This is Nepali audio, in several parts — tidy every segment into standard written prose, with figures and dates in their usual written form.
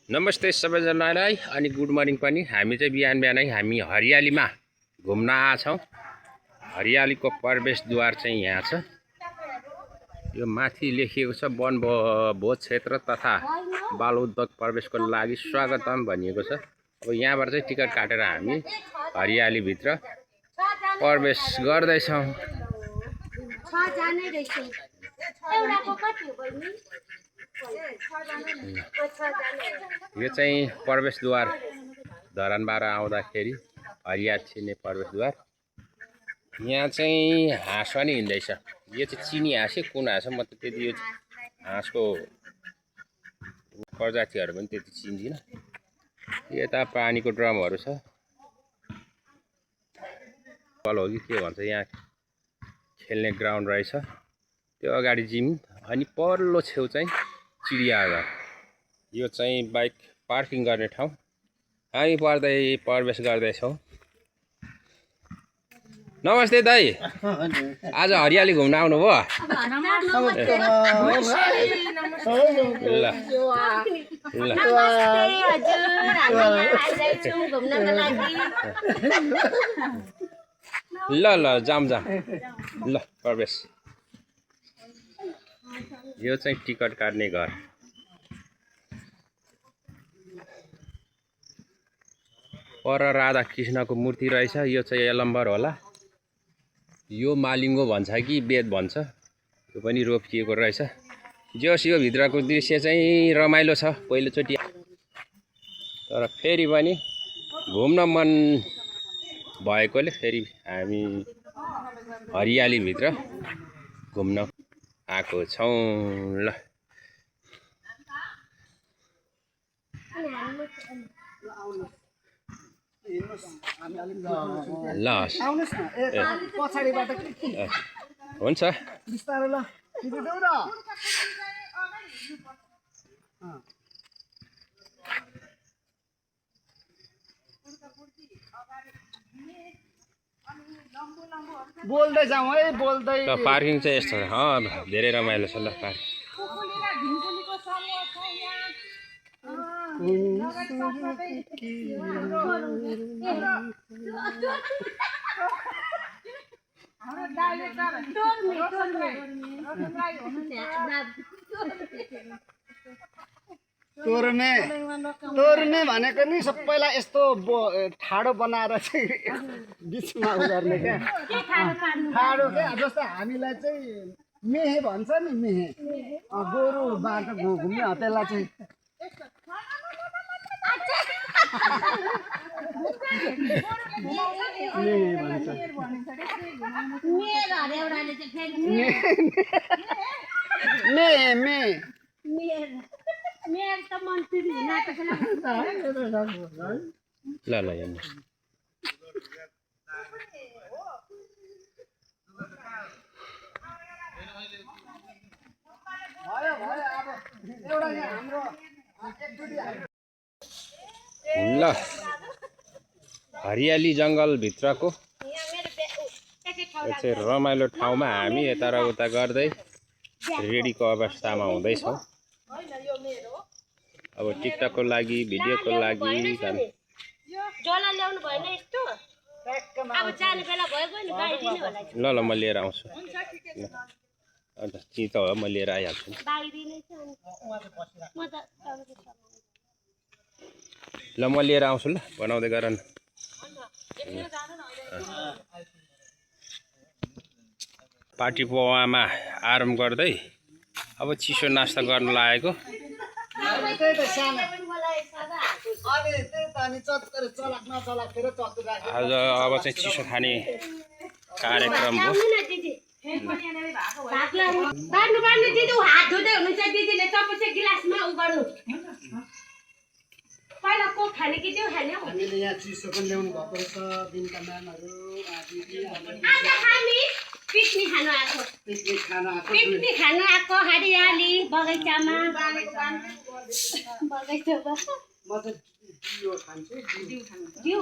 नमस्ते सबैजनालाई अनि गुड मर्निङ पनि। हामी चाहिँ बिहान बिहानै हामी हरियालीमा घुम्न आछौँ। हरियालीको प्रवेशद्वार चाहिँ यहाँ छ। यो माथि लेखिएको छ वन भोज क्षेत्र तथा बाल उद्योग प्रवेशको लागि स्वागतम भनिएको छ। अब यहाँबाट चाहिँ टिकट काटेर हामी हरियालीभित्र प्रवेश गर्दैछौँ। यो चाहिँ प्रवेशद्वार धरानबाट आउँदाखेरि हरियाली छिर्ने प्रवेशद्वार। यहाँ चाहिँ हाँस पनि हिँड्दैछ। यो चाहिँ चिनी हाँस कुन हाँस म त त्यति यो हाँसको प्रजातिहरू पनि त्यति चिन्दिनँ। यता पानीको ड्रमहरू छ। बल हो कि के भन्छ, यहाँ खेल्ने ग्राउन्ड रहेछ। त्यो अगाडि जिम अनि पल्लो छेउ चाहिँ चिडियाघर। यो चाहिँ बाइक पार्किङ गर्ने ठाउँ। हामी प्रवेश गर्दैछौँ। नमस्ते दाइ, आज हरियाली घुम्न आउनुभयो? ल ल जाम ल प्रवेश। यो चाहिँ टिकट काट्ने घर। पर राधा कृष्णको मूर्ति रहेछ। यो चाहिँ यलम्बर होला। यो मालिङ्गो भन्छ कि बेद भन्छ, यो पनि रोपिएको रहेछ। जोस् यो भित्रको दृश्य चाहिँ रमाइलो छ पहिलोचोटि, तर फेरि पनि घुम्न मन भएकोले फेरि हामी हरियालीभित्र घुम्न आएको छौँ। ल ल हुन्छ। बोल्दै जाउँ है, बोल्दै। ल पार्किङ चाहिँ यस्तो धेरै रमाइलो छ। ल पार्किङ तोर्ने भनेको नि सबैलाई यस्तो ठाडो बनाएर चाहिँ बिचमा उगार्ने क्या। ठाडो क्या, जस्तो हामीलाई चाहिँ मेहे भन्छ नि, मेहे गोरु बाटो घुम्ने हतेला चाहिँ ल ल हेर्नु। ल हरियाली जङ्गलभित्रको चाहिँ रमाइलो ठाउँमा हामी यता र उता गर्दै रेडीको अवस्थामा हुँदैछौँ। अब टिकटकको लागि, भिडियोको लागि ल ल म लिएर आउँछु। अन्त चिज त हो, म लिएर आइहाल्छु। ल म लिएर आउँछु। ल बनाउँदै गर न। पार्टी पोवामा आराम गर्दै अब चिसो नास्ता गर्न लागेको। आज अब चाहिँ चिसो खाने कार्यक्रम हो। हामीले यहाँ चिसो पनि ल्याउनु भएको रहेछ। दिनका म्यामहरू पिकनिक खानु आएको हरियाली बगैँचामा। म चाहिँ दियो खान्छु। दियो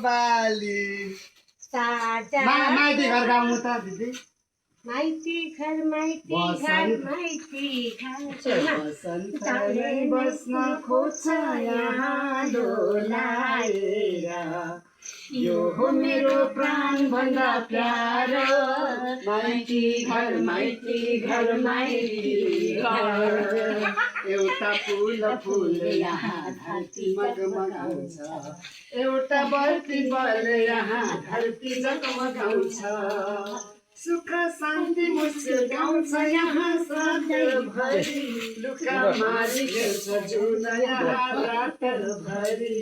बाली माइती घर गाउनु त दिदी। माइती घर माइती घर माइती घर बसन्तले बस्न खोज्छ यहाँ डोलाएर यो हो मेरो प्राण भन्दा प्यारो माइती घर माइती घर माइती घर एउटा फुल यहाँ धरती मगमगाउँछ एउटा बत्ती बल यहाँ धरती जगमगाउँछ सुख शान्ति मुस्काउँछ यहाँ सधैँभरि लुका मारी खेल्छ जुन यहाँ रातभरि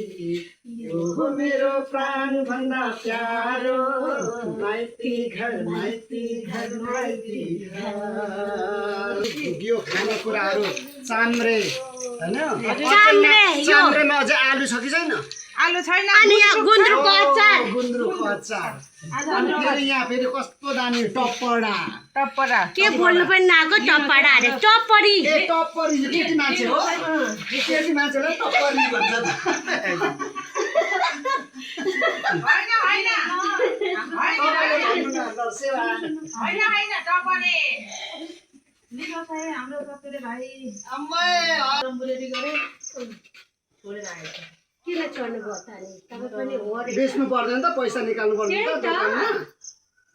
यो हो मेरो प्राण भन्दा प्यारो माइती घर माइती घर माइती घर यो खानेकुराहरू चाम्रे होइन चाम्रेमा अझै आलु छ कि छैन आलु छैन अनि यहाँ गुन्द्रुकको अचार गुन्द्रुकको अचार अनि फेरि यहाँ फेरि कस्तो दामी टपडा टपरा के बोल्नु पनि नआएको टपडा अरे टपरी ए टप्परी यो केटी मान्छे हो केटी मान्छेलाई टप्परी भन्छ होइन होइन तपाईँले भन्नु न ल सेवा होइन होइन टपरे लिनु चाहिँ हाम्रो टपरे भाइ अम्मै बुलेटी गरे छोडेर आएछ किन छोड्नु भयो त अनि तपाईँ पनि हो रे बेच्नु पर्दैन त पैसा निकाल्नु पर्दैन त्यही त त। दोकानमा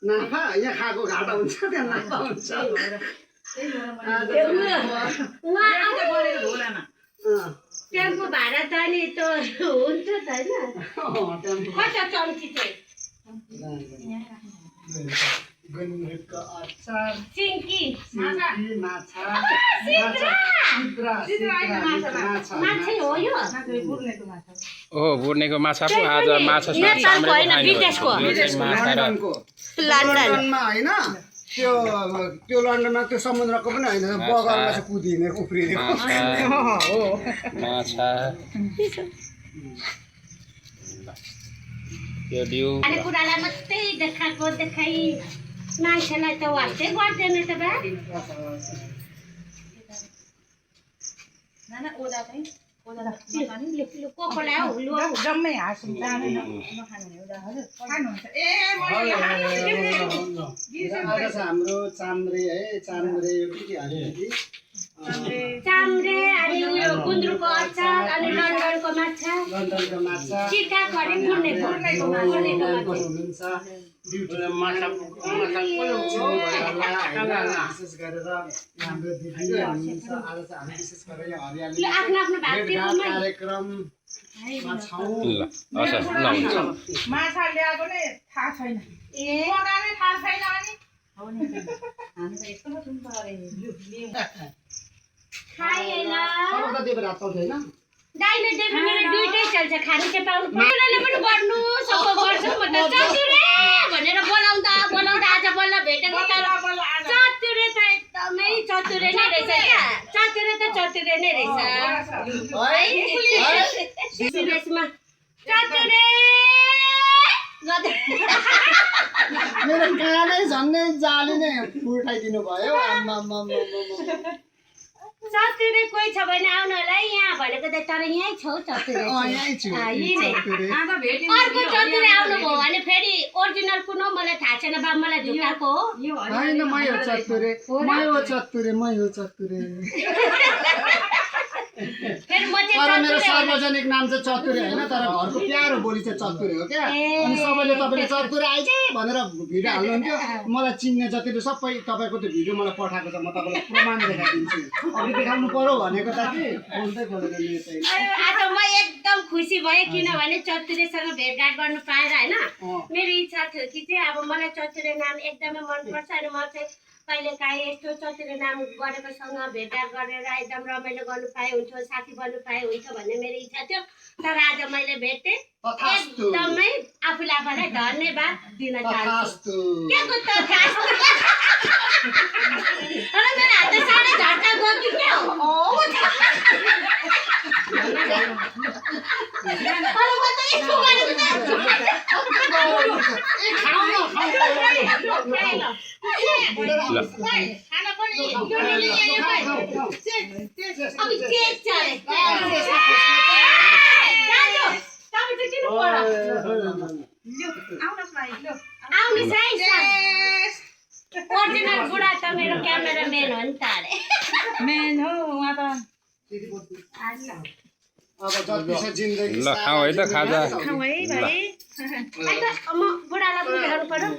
नाफा यहाँ खाएको घाटा हुन्छ त्यहाँ नाफा हुन्छ उहाँ गरेर ढोलामा टेम्पो भाडा त अनि त हुन्छ त होइन कता चम्ची चाहिँ गुन्द्रुकको अचार सिन्की सिन्की माछा माछै हो यो बुर्नेको माछा ओ बुर्नेको माछा पो आज माछा नेपालको होइन विदेशको माछा र लन्डनको लन्डन लन्डनमा होइन त्यो लन्डनमा त्यो समुद्रको पनि होइन बगरमा चाहिँ कुदिने उफ्रिने माछा त्यो डिउ खानेकुरालाई मात्रै देखाएको देखाइ मान्छेलाई त वास्तै गर्दैन त बा नाना ओदा चाहिँ ओदा कोकोलाई हौ लु जम्मै हाँसौँ जाँदैन नखानु ओदा हजुर खानुहुन्छ ए मैले आज चाहिँ हाम्रो चाम्रे है चाम्रे यो के हाल्यो कि चाम्रे अनि उयो गुन्द्रुकको अचार अनि लन्डनको माछा लन्डनको माछा चिका खरे बुर्नेको हुनुहुन्छ विशेष गरेर हाम्रो दिदी हुनुहुन्छ आज चाहिँ हामी विशेष गरेर यो हरियाली आफ्नो आफ्नो भाग भेटघाट कार्यक्रममा छौँ ल हस् ल हुन्छ माछा ल्याएको नै थाहा छैन ए बनाएरै थाहा छैन अनि हो नि हामी त यस्तो पो सुन्छ अरे लिउँ खाएन सबैलाई देव रात पाउँछ होइन दाइले देख्नु मेरो दुइटै चल्छ खानु चाहिँ पाउनु पर्दैन पनि गर्नु सबै गर्छु म त चतुरे भनेर बोलाउँदा आज बल्ल भेटेको तर चतुरे त एकदमै चतुरे नै रहेछ क्या चतुरे त चतुरे नै रहेछ विदेशमा चतुरे मेरो कानै झन्नै जाली नै उठाइदिनु भयो आम्मा चतुरे कोही छ भने आउनु होला है यहाँ भनेको त तर यहीँ छौ चतुरे यहीँ छु चतुरे आज भेट्यौँ अर्को चतुरे आउनुभयो भने फेरि ओरिजिनल कुन हो मलाई थाहा छैन बा मलाई झुकाएको हो होइन मै हो चतुरे मै हो चतुरे फेरि म चाहिँ तर मेरो चतुरे सार्वजनिक नाम चाहिँ चतुरे होइन तर घरको प्यारो बोली चाहिँ चतुरे हो क्या अनि सबैले तपाईँले चतुरे आइज भनेर भिडियो हाल्नुहुन्थ्यो मलाई चिन्ने जतिले सबै तपाईँको त्यो भिडियो मलाई पठाएको छ म तपाईँलाई प्रमाण देखाइदिन्छु अघि देखाउनु पर्यो भनेको त कि बोल्दै बोलेर मेरो चाहिँ आज म एकदम खुसी भएँ किनभने चतुरेसँग भेटघाट गर्नु पाएर होइन मेरो इच्छा थियो कि चाहिँ अब मलाई चतुरे नाम एकदमै मनपर्छ अनि म चाहिँ कहिले काहीँ यस्तो चतुरे नाम गरेकोसँग भेटघाट गरेर एकदम रमाइलो गर्नु पाए हुन्थ्यो साथी बन्नु पाए हुन्छ भन्ने मेरो इच्छा थियो तर आज मैले भेटेँ एकदमै आफूले आफूलाई धन्यवाद दिन चाहन्छु के को तथास्तु तर मेरो हात साह्रै झट्का गयो कि क्या हो अरू म त यस्तो गरेको खाना पनि अब केक छ अरे तपाईँ चाहिँ किन पढ आउनुहोस् भाइ लु आउनुहोस् है ओरिजिनल बुढा त मेरो क्यामेराम्यान हो नि त अरे मेन हो उहाँ त अब जति छ जिन्दगी ल खाऊ है त खाजा खाऊ है भाइ आई त म बुढालाई पनि देखाउनु पर्यो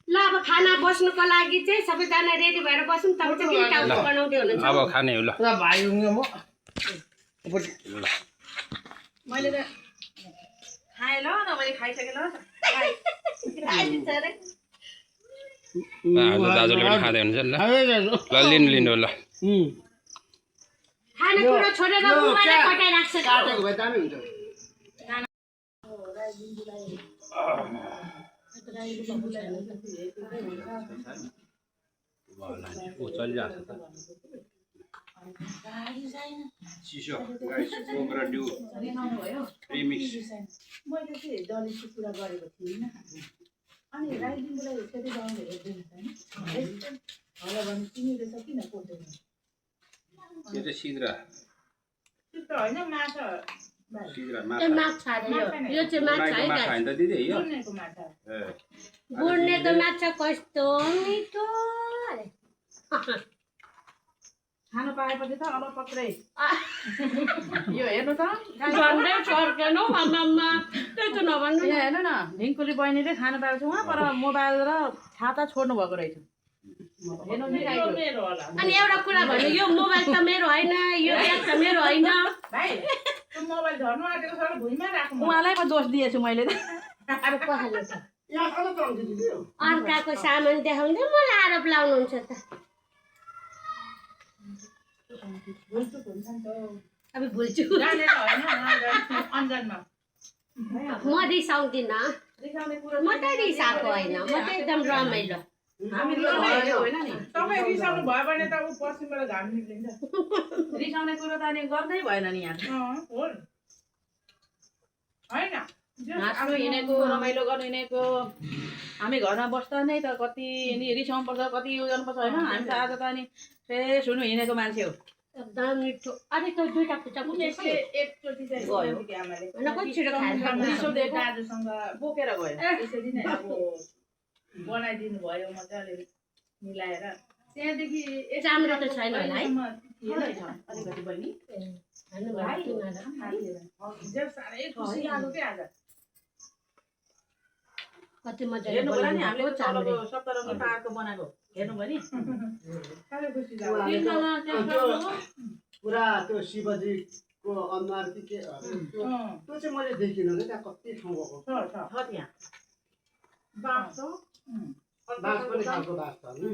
ल अब खाना बस्नुको लागि चाहिँ सबैजना रेडी भएर बसौँ तपाईँ चाहिँ के टाउको बनाउँदै हुनुहुन्छ अब खाने हो ल भाइ हुँ म मैले त खाएँ ल मैले खाइसकेँ ल खाइदिन्छ अरे हाम्रो दाजुले पनि खाँदै हुन्छ नि ल ल लिनु ल खानेकुरा छोडेर मोबाइलै कटाइराख्छ काटेको भए दामी हुन्छ चिसो कोब्रा ड्यू प्रिमिक्स मैले चाहिँ दलितको कुरा गरेको थिइनँ अनि राइडिङलाई त्यति गाउँले हेर्दैन होला भने तिमीले त किन पोल्दैन यो चाहिँ सिद्रा त्यो त होइन माछा सिद्रा यो माछा माछा अरे यो चाहिँ माछा है माछा होइन त दिदी यो गुड्नेको माछा गुड्नेको माछा कस्तो मिठो अरे खानु पाएपछि त अब पक्रै यो हेर्नु त झन्डै फर्केनौ आमामा त्यही त नभन्नु यहाँ हेर्नु न ढिङ्कुली बहिनीले खानु पाएपछि उहाँ पर मोबाइल र खाता छोड्नु भएको रहेछ हेर्नु नि मेरो होला अनि एउटा कुरा भन्नु यो मोबाइल त मेरो होइन यो ब्याग त मेरो होइन भाइ त्यो मोबाइल झर्नु आँटेको छ भुइँमा राख्नु उहाँलाई पो दोष दिएछु मैले त अब कसले छ यहाँ कता चल्छ दिदी अर्काको सामान देखाउँदै मलाई आरोप लाउनुहुन्छ त अब भुल्छु जानेर होइन अन्जानमा म रिसाउँदिनँ रिसाउने कुरो म त रिसाएको होइन म त एकदम रमाइलो हामी रिसाउने होइन नि तपाईँ रिसाउनु भयो भने त ऊ पश्चिमबाट घाम निक्लिन्छ रिसाउने कुरो त अनि गर्दै भएन नि यहाँ हो होइन हाँस्नु हिँडेको रमाइलो गर्नु हिँडेको हामी घरमा बस्दा नै त कति नि रिसाउनु पर्छ कति उयो गर्नुपर्छ होइन हामी त आज त अनि फ्रेस हुनु हिँडेको मान्छे हो एकदम मिठो अरे त्यो दुईटा खुट्टा यसले एकचोटि चाहिँ गयो आमाले होइन कति छिटो खाएर रिसो दिएको दाजुसँग बोकेर गयो त्यसरी नै अब बनाइदिनु भयो मजाले मिलाएर त्यहाँदेखि चाम्रो त छैन होला है अलिकति बहिनी साह्रै खुसी लाग्यो क्या आज कति मजाले हेर्नु होला नि हामीले चाम्रो सप्तरङ्गी पाहाडको बनाएको हेर्नु भयो नि साह्रै खुसी पुरा त्यो शिवजीको अनुहार कि के त्यो चाहिँ मैले देखिनँ कि त्यहाँ कति ठाउँ गएको छ त्यहाँ बाँस छ बाँस पनि खालको बाँस छ नि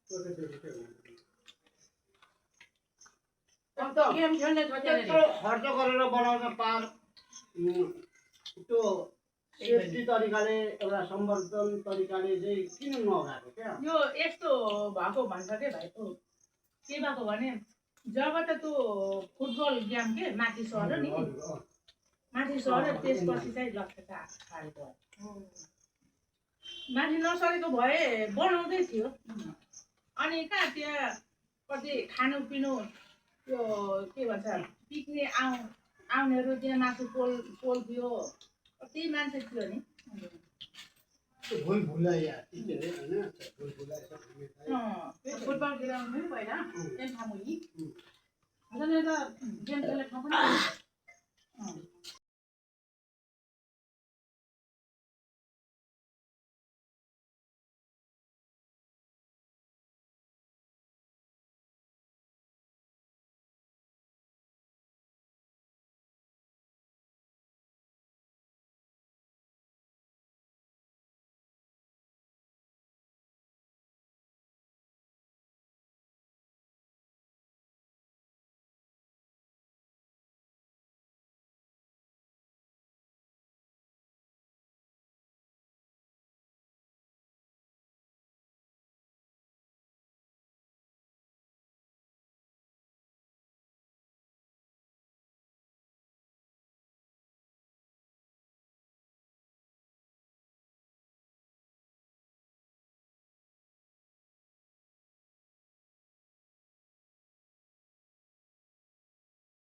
त्यो चाहिँ देखेको थिएँ। गेम खेल्ने छ त्यहाँनिर त्यत्रो खर्च गरेर बनाउन पार त्यो सेफ्टी तरिकाले एउटा सम्वर्धन तरिकाले चाहिँ किन नगाएको क्या यो यस्तो भएको भन्छ के भाइ के भएको भने जब त त्यो फुटबल गेम के माथि सर्यो नि माथि सर्यो त्यसपछि चाहिँ लक्ष्य पारेको माथि नसरेको भए बनाउँदै थियो अनि कहाँ त्यहाँ कति खानुपिनु त्यो के भन्छ पिक्ने आउनेहरू त्यहाँ मासु पोल्थ्यो कति मान्छे थियो नि भुल भुलाइया के अरे होइन भुल भुलाइ फुटबल ग्राउन्ड पनि पहिला त्यहाँ ठाउँ नि त गेम खेल्ने ठाउँ पनि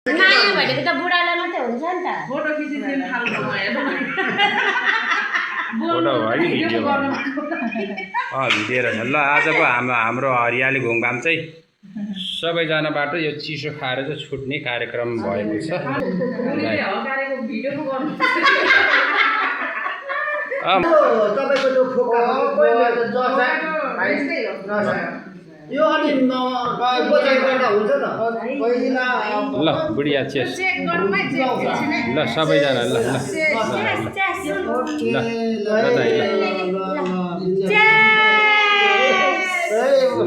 माया भनेको त बुढालाई मात्रै हुन्छ नि त फोटो खिचिदिनु फोटो भयो कि भिडियो भयो भिडियो रहेछ ल आजको हाम्रो हरियाली घुमघाम चाहिँ सबैजनाबाट यो चिसो खाएर चाहिँ छुट्ने कार्यक्रम भएको छ तपाईँको त्यो फोका यो अनि उपचार गर्दा हुन्छ त पहिला ल बुढिया चेस ल सबैजना ल ल ल